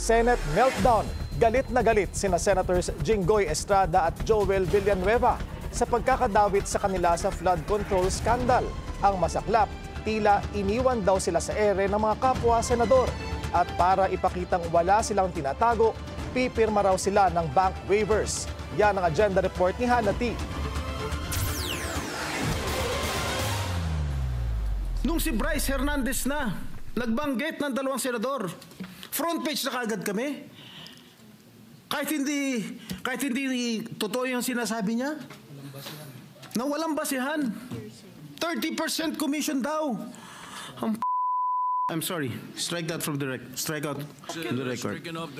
Senate meltdown. Galit na galit sina Senators Jinggoy Estrada at Joel Villanueva sa pagkakadawit sa kanila sa flood control scandal. Ang masaklap, tila iniwan daw sila sa ere ng mga kapwa senador. At para ipakitang wala silang tinatago, pipirma raw sila ng bank waivers. Yan ang agenda report ni Hannah T. Nung si Bryce Hernandez na, nagbanggit ng dalawang senador, front page na kaagad kami. Kahit hindi totoo yung sinasabi niya. Na walang basihan. 30% commission daw. I'm sorry. Strike that from the record. Strike out the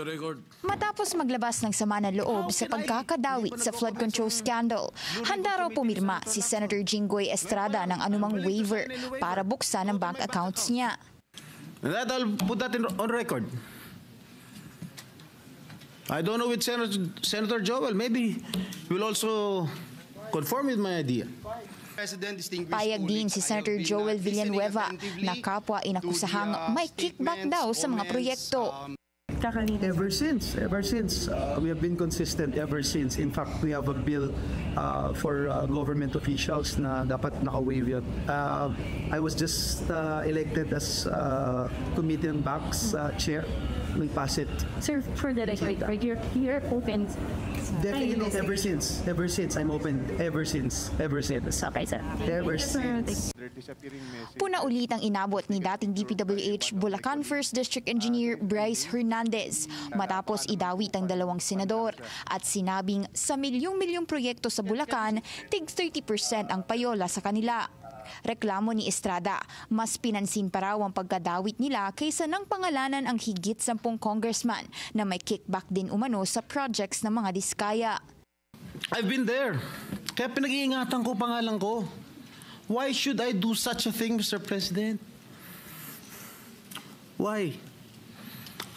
record. Matapos maglabas ng sama ng loob sa pagkakadawit sa flood control scandal, handa raw pumirma si Senator Jinggoy Estrada ng anumang waiver para buksan ang bank accounts niya. And that I'll put that on record. I don't know with Senator Joel. Maybe he will also conform with my idea. Payag din si Senator Joel Villanueva na kapwa inakusahang may kickback daw sa mga proyekto. Ever since, we have been consistent ever since. In fact, we have a bill for government officials na dapat naka-waive yun. I was just elected as Committee on Banks Chair. We'll pass it. Sir, for the record, you're open? Definitely, ever since I'm open. Ever since. Okay, sir. Ever since. Puna ulit ang inabot ni dating DPWH Bulacan 1st District Engineer Bryce Hernandez matapos idawit ang dalawang senador at sinabing sa milyong-milyong proyekto sa Bulacan, tig 30% ang payola sa kanila. Reklamo ni Estrada, mas pinansin pa raw ang pagkadawit nila kaysa ng pangalanan ang higit 10 congressman na may kickback din umano sa projects ng mga diskaya. I've been there. Kaya pinag-iingatan ko pangalan ko. Why should I do such a thing, Mr. President? Why?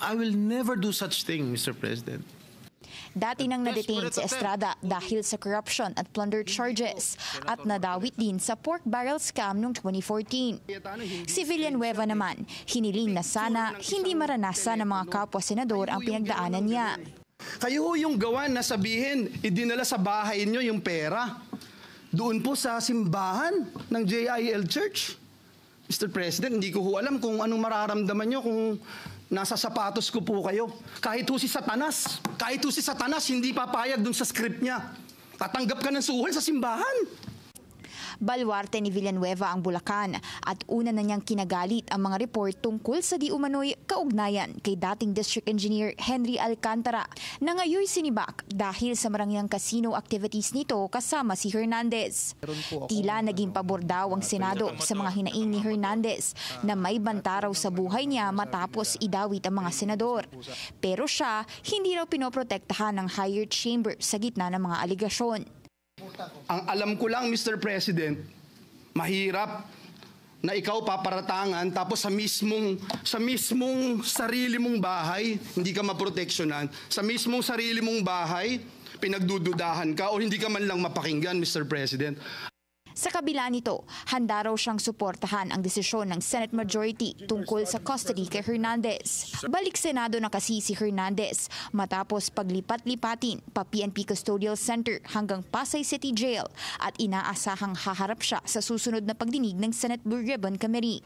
I will never do such thing, Mr. President. Dati nang na-detain si Estrada dahil sa corruption at plunder charges at nadawit din sa pork barrel scam noong 2014. Si Villanueva naman, hiniling na sana hindi maranasan ng mga kapwa-senador ang pinagdaanan niya. Kayo yung gawan na sabihin, idinala sa bahay niyo yung pera. Doon po sa simbahan ng JIL Church. Mr. President, hindi ko alam kung anong mararamdaman niyo kung nasa sapatos ko po kayo. Kahit ho si Satanas, hindi papayag dun sa script niya. Tatanggap ka ng suhol sa simbahan. Baluarte ni Villanueva ang Bulacan at una na niyang kinagalit ang mga report tungkol sa di umano'y kaugnayan kay dating District Engineer Henry Alcantara na ngayoy sinibak dahil sa marangyang casino activities nito kasama si Hernandez. Tila naging pabor daw ang Senado sa mga hinaing ni Hernandez na may banta raw sa buhay niya matapos idawit ang mga senador. Pero siya, hindi raw pinoprotektahan ng higher chamber sa gitna ng mga aligasyon. Ang alam ko lang, Mr. President, mahirap na ikaw paparatangan tapos sa mismong sarili mong bahay, hindi ka maproteksyonan. Sa mismong sarili mong bahay, pinagdududahan ka o hindi ka man lang mapakinggan, Mr. President. Sa kabila nito, handa raw siyang suportahan ang desisyon ng Senate Majority tungkol sa custody kay Hernandez. Balik Senado na kasi si Hernandez matapos paglipat-lipatin pa PNP Custodial Center hanggang Pasay City Jail at inaasahang haharap siya sa susunod na pagdinig ng Senate Blue Ribbon Committee.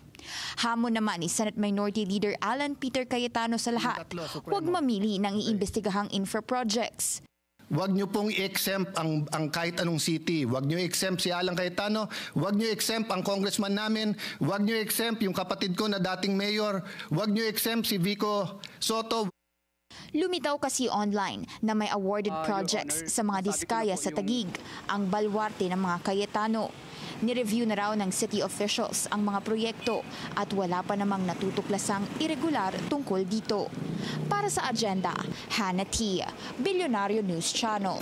Hamon naman ni Senate Minority Leader Alan Peter Cayetano sa lahat, huwag mamili ng iimbestigahang infra projects. Huwag niyo pong i-exempt ang kahit anong city. Huwag niyo i-exempt si Alan Cayetano. Huwag niyo i-exempt ang congressman namin. Huwag niyo i-exempt yung kapatid ko na dating mayor. Huwag niyo i-exempt si Vico Soto. Lumitaw kasi online na may awarded projects sa mga diskaya sa Taguig, ang baluarte ng mga Cayetano. Nireview na raw ng city officials ang mga proyekto at wala pa namang natutuklasang irregular tungkol dito. Para sa agenda, Hannah T, Bilyonaryo News Channel.